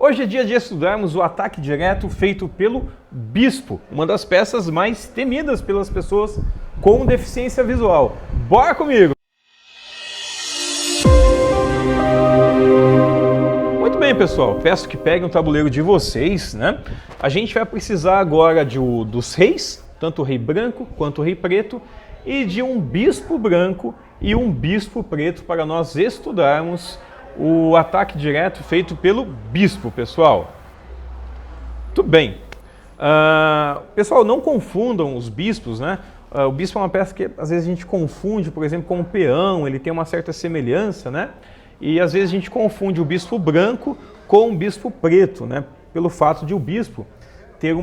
Hoje é dia de estudarmos o ataque direto feito pelo bispo, uma das peças mais temidas pelas pessoas com deficiência visual. Bora comigo! Muito bem, pessoal, peço que peguem o tabuleiro de vocês, né? A gente vai precisar agora dos reis, tanto o rei branco quanto o rei preto, e de um bispo branco e um bispo preto para nós estudarmos o ataque direto feito pelo bispo, pessoal. Tudo bem. Pessoal, não confundam os bispos, né? O bispo é uma peça que às vezes a gente confunde, por exemplo, com o peão, ele tem uma certa semelhança, né? E às vezes a gente confunde o bispo branco com o bispo preto, né? Pelo fato de o bispo ter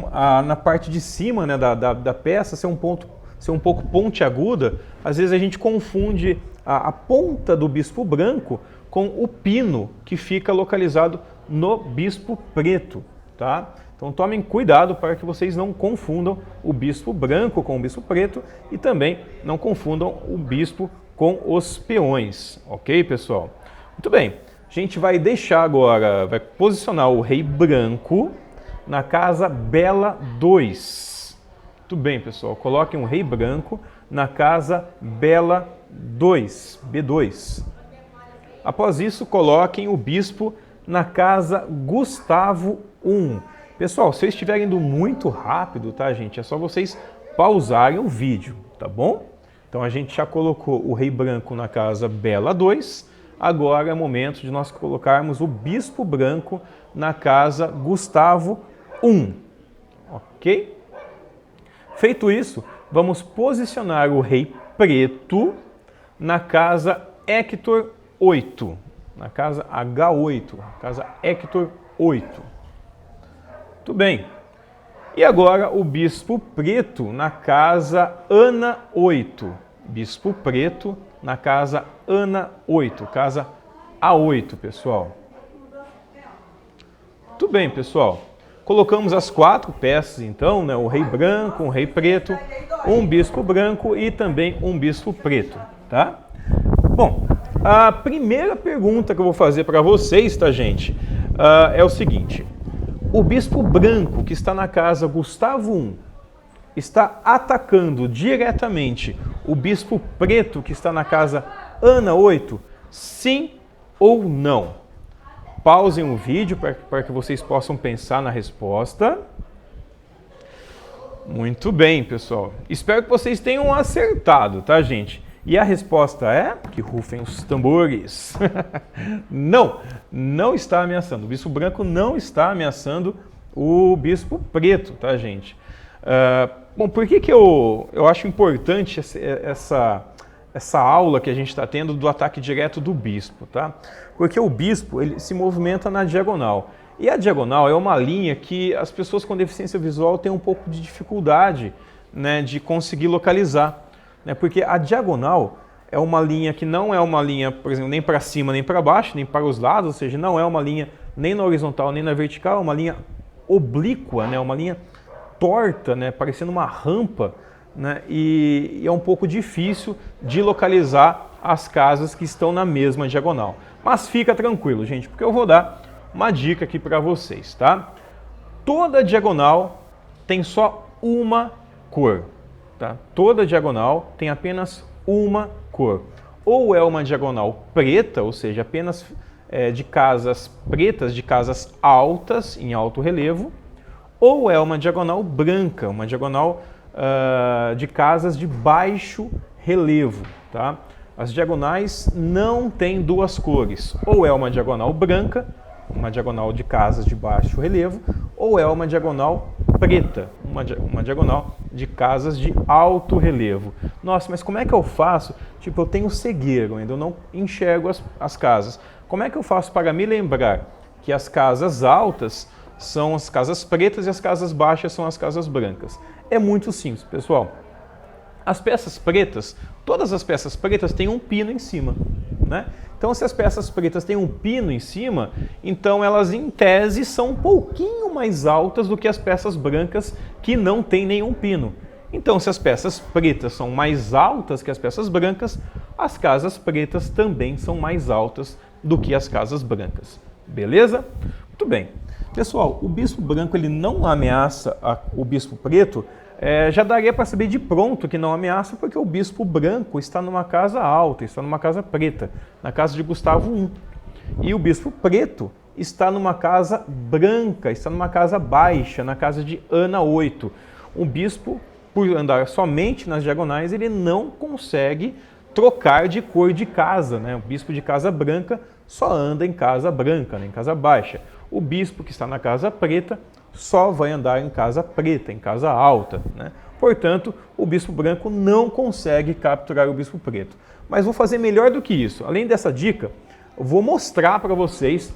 na parte de cima, né, da peça ser um pouco pontiaguda. Às vezes a gente confunde a ponta do bispo branco com o pino que fica localizado no bispo preto, tá? Então tomem cuidado para que vocês não confundam o bispo branco com o bispo preto e também não confundam o bispo com os peões, ok, pessoal? Muito bem, a gente vai deixar agora, vai posicionar o rei branco na casa Bela 2. Muito bem, pessoal, coloquem um rei branco na casa Bela 2, B2. Após isso, coloquem o bispo na casa Gustavo 1. Pessoal, se vocês estiverem indo muito rápido, tá, gente? É só vocês pausarem o vídeo, tá bom? Então a gente já colocou o rei branco na casa Bela 2. Agora é o momento de nós colocarmos o bispo branco na casa Gustavo 1. Ok? Feito isso, vamos posicionar o rei preto na casa Hector 8, na casa H8, casa Hector 8. Muito bem. E agora o bispo preto na casa Ana 8. Bispo preto na casa Ana 8, casa A8, pessoal. Muito bem, pessoal. Colocamos as 4 peças, então, né? O rei branco, um rei preto, um bispo branco e também um bispo preto, tá? Bom, a primeira pergunta que eu vou fazer para vocês, tá, gente, é o seguinte. O bispo branco, que está na casa Gustavo 1, está atacando diretamente o bispo preto, que está na casa Ana 8? Sim ou não? Pausem o vídeo para que vocês possam pensar na resposta. Muito bem, pessoal. Espero que vocês tenham acertado, tá, gente? E a resposta é que rufem os tambores. Não está ameaçando. O bispo branco não está ameaçando o bispo preto, tá, gente? Bom, por que eu acho importante essa aula que a gente está tendo do ataque direto do bispo, tá? Porque o bispo, ele se movimenta na diagonal. E a diagonal é uma linha que as pessoas com deficiência visual têm um pouco de dificuldade, né, de conseguir localizar. Porque a diagonal é uma linha que não é uma linha, por exemplo, nem para cima nem para baixo, nem para os lados, ou seja, não é uma linha nem na horizontal nem na vertical, é uma linha oblíqua, né, uma linha torta, né, parecendo uma rampa, né, e é um pouco difícil de localizar as casas que estão na mesma diagonal. Mas fica tranquilo, gente, porque eu vou dar uma dica aqui para vocês, tá? Toda diagonal tem só uma cor. Tá? Toda diagonal tem apenas uma cor. Ou é uma diagonal preta, ou seja, apenas de casas pretas, de casas altas, em alto relevo, ou é uma diagonal branca, uma diagonal de casas de baixo relevo. Tá? As diagonais não têm duas cores. Ou é uma diagonal branca, uma diagonal de casas de baixo relevo, ou é uma diagonal preta, uma diagonal de casas de alto relevo. Nossa, mas como é que eu faço? Tipo, eu tenho cegueira, ainda eu não enxergo as casas. Como é que eu faço para me lembrar que as casas altas são as casas pretas e as casas baixas são as casas brancas? É muito simples, pessoal. As peças pretas, todas as peças pretas têm um pino em cima, né? Então, se as peças pretas têm um pino em cima, então elas, em tese, são um pouquinho mais altas do que as peças brancas que não têm nenhum pino. Então, se as peças pretas são mais altas que as peças brancas, as casas pretas também são mais altas do que as casas brancas. Beleza? Muito bem. Pessoal, o bispo branco ele não ameaça o bispo preto, já daria para saber de pronto que não ameaça, porque o bispo branco está numa casa alta, está numa casa preta, na casa de Gustavo I. E o bispo preto está numa casa branca, está numa casa baixa, na casa de Ana 8. Um bispo, por andar somente nas diagonais, ele não consegue trocar de cor de casa, né? O bispo de casa branca só anda em casa branca, né? Em casa baixa. O bispo que está na casa preta só vai andar em casa preta, em casa alta, né? Portanto, o bispo branco não consegue capturar o bispo preto. Mas vou fazer melhor do que isso. Além dessa dica, eu vou mostrar para vocês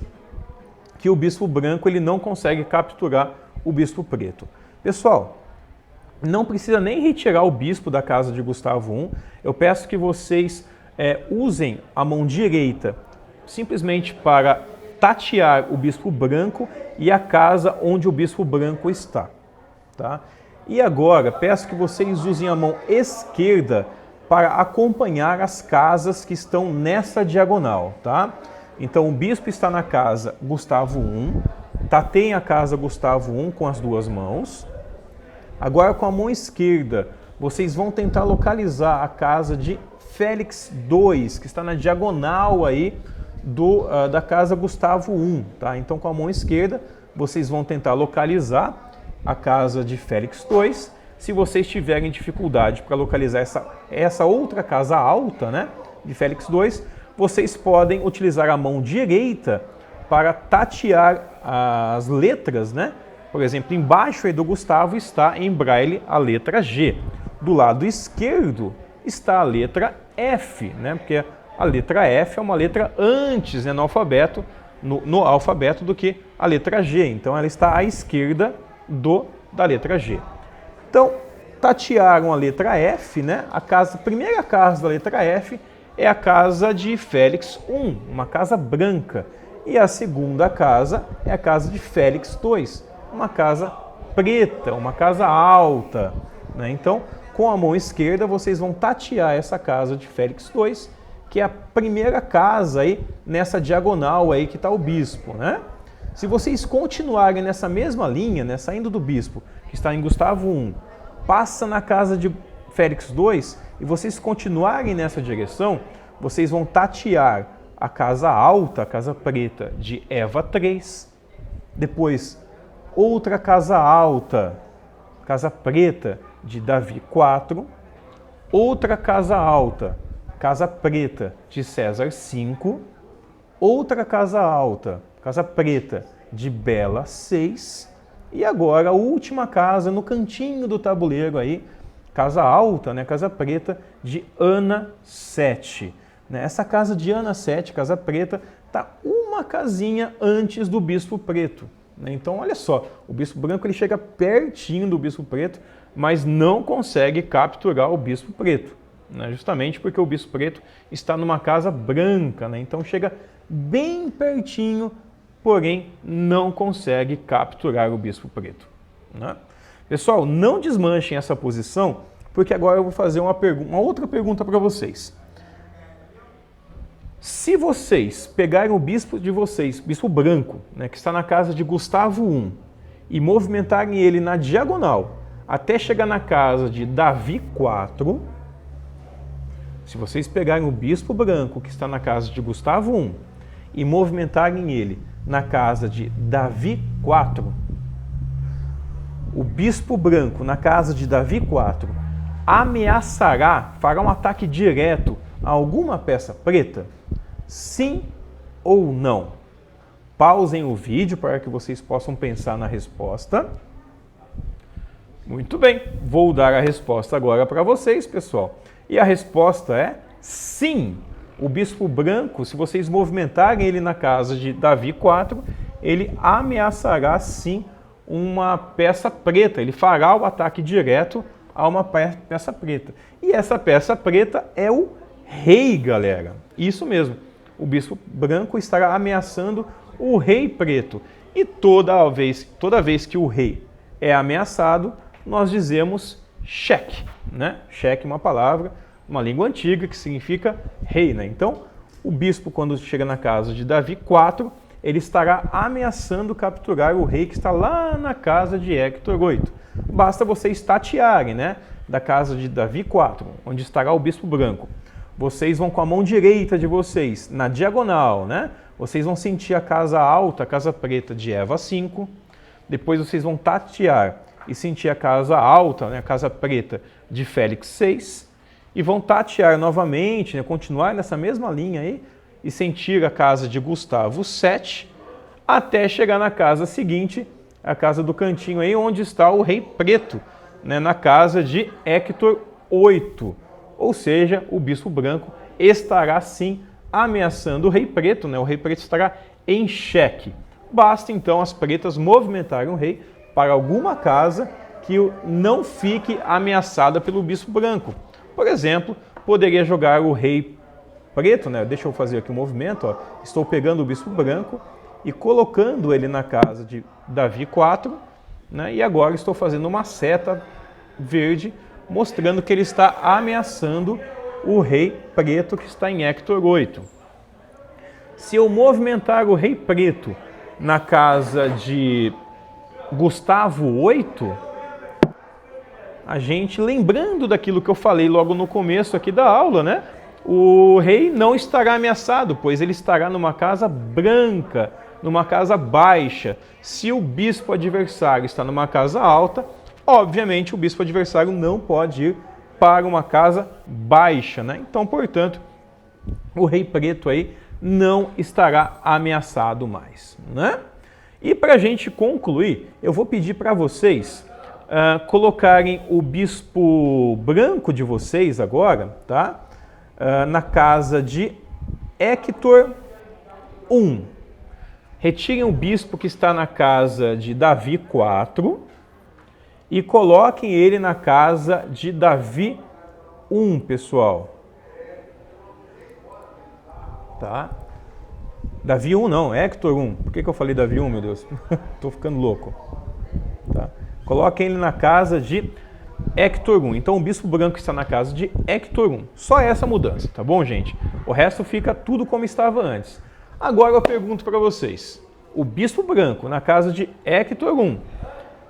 que o bispo branco ele não consegue capturar o bispo preto. Pessoal, não precisa nem retirar o bispo da casa de Gustavo I. Eu peço que vocês usem a mão direita simplesmente para tatear o bispo branco e a casa onde o bispo branco está. Tá? E agora, peço que vocês usem a mão esquerda para acompanhar as casas que estão nessa diagonal. Tá? Então, o bispo está na casa Gustavo I, tateiem a casa Gustavo I com as duas mãos. Agora, com a mão esquerda, vocês vão tentar localizar a casa de Félix II, que está na diagonal aí da casa Gustavo I. Tá? Então, com a mão esquerda, vocês vão tentar localizar a casa de Félix II. Se vocês tiverem dificuldade para localizar essa outra casa alta, né, de Félix II, vocês podem utilizar a mão direita para tatear as letras, né? Por exemplo, embaixo aí do Gustavo está em braille a letra G. Do lado esquerdo está a letra F, né? Porque a letra F é uma letra antes, né, no alfabeto do que a letra G. Então ela está à esquerda da letra G. Então, tatearam a letra F, né? A primeira casa da letra F é a casa de Félix I, uma casa branca. E a segunda casa é a casa de Félix II, uma casa preta, uma casa alta. Né? Então, com a mão esquerda, vocês vão tatear essa casa de Félix II, que é a primeira casa aí nessa diagonal aí que está o bispo. Né? Se vocês continuarem nessa mesma linha, né, saindo do bispo, que está em Gustavo I, passa na casa de Félix II, e vocês continuarem nessa direção, vocês vão tatear a casa alta, a casa preta de Eva III, depois outra casa alta, casa preta de Davi IV, outra casa alta, casa preta de César V, outra casa alta, casa preta de Bela VI, e agora a última casa no cantinho do tabuleiro aí, casa alta, né, casa preta de Ana VII. Essa casa de Ana VII, casa preta, está uma casinha antes do bispo preto. Então, olha só, o bispo branco ele chega pertinho do bispo preto, mas não consegue capturar o bispo preto, né? Justamente porque o bispo preto está numa casa branca, né? Então chega bem pertinho, porém não consegue capturar o bispo preto. Né? Pessoal, não desmanchem essa posição, porque agora eu vou fazer uma outra pergunta para vocês. Se vocês pegarem o bispo de vocês, bispo branco, né, que está na casa de Gustavo I, e movimentarem ele na diagonal até chegar na casa de Davi IV, se vocês pegarem o bispo branco que está na casa de Gustavo I e movimentarem ele na casa de Davi IV, o bispo branco na casa de Davi IV ameaçará, fará um ataque direto a alguma peça preta? Sim ou não? Pausem o vídeo para que vocês possam pensar na resposta. Muito bem, vou dar a resposta agora para vocês, pessoal. E a resposta é sim. O bispo branco, se vocês movimentarem ele na casa de Davi IV, ele ameaçará sim uma peça preta. Ele fará o ataque direto a uma peça preta. E essa peça preta é o rei, galera. Isso mesmo. O bispo branco estará ameaçando o rei preto. E toda vez que o rei é ameaçado, nós dizemos cheque, né? Cheque é uma palavra, uma língua antiga que significa rei, né? Então, o bispo, quando chega na casa de Davi IV, ele estará ameaçando capturar o rei que está lá na casa de Hector 8. Basta vocês tatearem, né? Da casa de Davi 4, onde estará o bispo branco. Vocês vão com a mão direita de vocês na diagonal, né? Vocês vão sentir a casa alta, a casa preta de Eva 5. Depois vocês vão tatear e sentir a casa alta, né? A casa preta de Félix 6. E vão tatear novamente, né? Continuar nessa mesma linha aí e sentir a casa de Gustavo 7, até chegar na casa seguinte, a casa do cantinho aí, onde está o rei preto, né? Na casa de Hector 8. Ou seja, o bispo branco estará sim ameaçando o rei preto, né? O rei preto estará em xeque. Basta então as pretas movimentarem o rei para alguma casa que não fique ameaçada pelo bispo branco. Por exemplo, poderia jogar o rei preto, né? Deixa eu fazer aqui um movimento, ó. Estou pegando o bispo branco e colocando ele na casa de Davi 4, né? E agora estou fazendo uma seta verde, mostrando que ele está ameaçando o rei preto que está em Hector 8. Se eu movimentar o rei preto na casa de Gustavo 8, a gente, lembrando daquilo que eu falei logo no começo aqui da aula, né? O rei não estará ameaçado, pois ele estará numa casa branca, numa casa baixa. Se o bispo adversário está numa casa alta, obviamente o bispo adversário não pode ir para uma casa baixa, né? Então, portanto, o rei preto aí não estará ameaçado mais, né? E para a gente concluir, eu vou pedir para vocês colocarem o bispo branco de vocês agora, tá? Na casa de Hector 1. Retirem o bispo que está na casa de Davi 4 e coloquem ele na casa de Davi 1, pessoal. Tá? Davi 1 não, Hector 1. Por que eu falei Davi 1, meu Deus? Tô ficando louco. Tá? Coloquem ele na casa de Hector 1. Então o bispo branco está na casa de Hector 1. Só essa mudança, tá bom, gente? O resto fica tudo como estava antes. Agora eu pergunto para vocês. O bispo branco na casa de Hector 1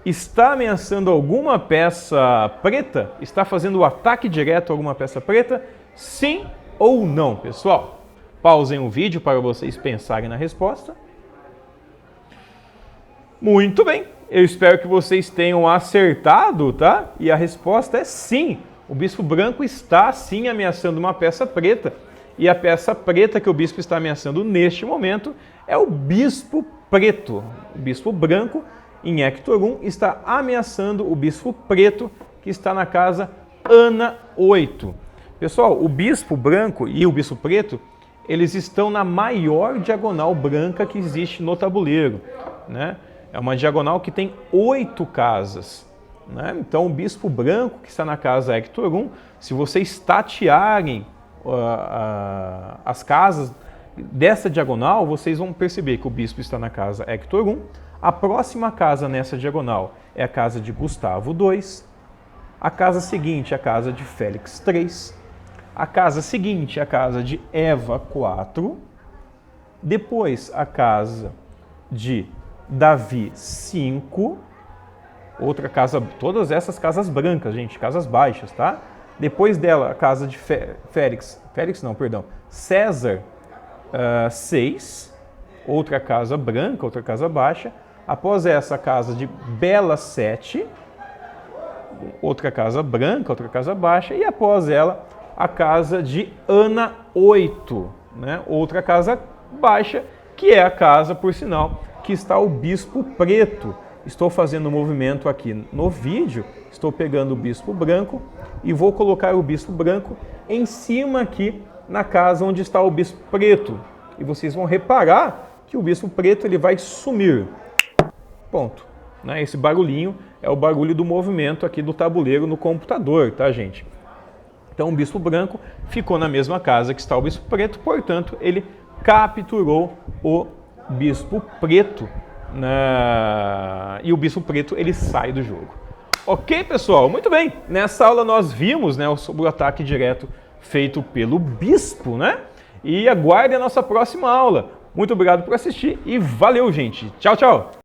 está ameaçando alguma peça preta? Está fazendo o ataque direto a alguma peça preta? Sim ou não, pessoal? Pausem o vídeo para vocês pensarem na resposta. Muito bem. Eu espero que vocês tenham acertado, tá? E a resposta é sim. O bispo branco está sim ameaçando uma peça preta. E a peça preta que o bispo está ameaçando neste momento é o bispo preto. O bispo branco, em Hector 1, está ameaçando o bispo preto, que está na casa Ana 8. Pessoal, o bispo branco e o bispo preto, eles estão na maior diagonal branca que existe no tabuleiro, né? É uma diagonal que tem 8 casas, né? Então, o bispo branco, que está na casa Hector 1, se vocês tatearem as casas dessa diagonal, vocês vão perceber que o bispo está na casa Hector 1. A próxima casa nessa diagonal é a casa de Gustavo 2. A casa seguinte é a casa de Félix 3. A casa seguinte é a casa de Eva 4. Depois a casa de Davi 5. Outra casa, todas essas casas brancas, gente, casas baixas, tá? Depois dela, a casa de César 6, outra casa branca, outra casa baixa. Após essa, a casa de Bela 7, outra casa branca, outra casa baixa. E após ela, a casa de Ana 8, né? Outra casa baixa, que é a casa, por sinal, que está o bispo preto. Estou fazendo um movimento aqui no vídeo, estou pegando o bispo branco e vou colocar o bispo branco em cima aqui na casa onde está o bispo preto. E vocês vão reparar que o bispo preto ele vai sumir. Ponto. Né? Esse barulhinho é o barulho do movimento aqui do tabuleiro no computador, tá, gente? Então o bispo branco ficou na mesma casa que está o bispo preto, portanto ele capturou o bispo preto. E o bispo preto ele sai do jogo. Ok, pessoal? Muito bem. Nessa aula nós vimos, né, sobre o ataque direto feito pelo bispo, né? E aguarde a nossa próxima aula, Muito obrigado por assistir e valeu, gente. Tchau, tchau!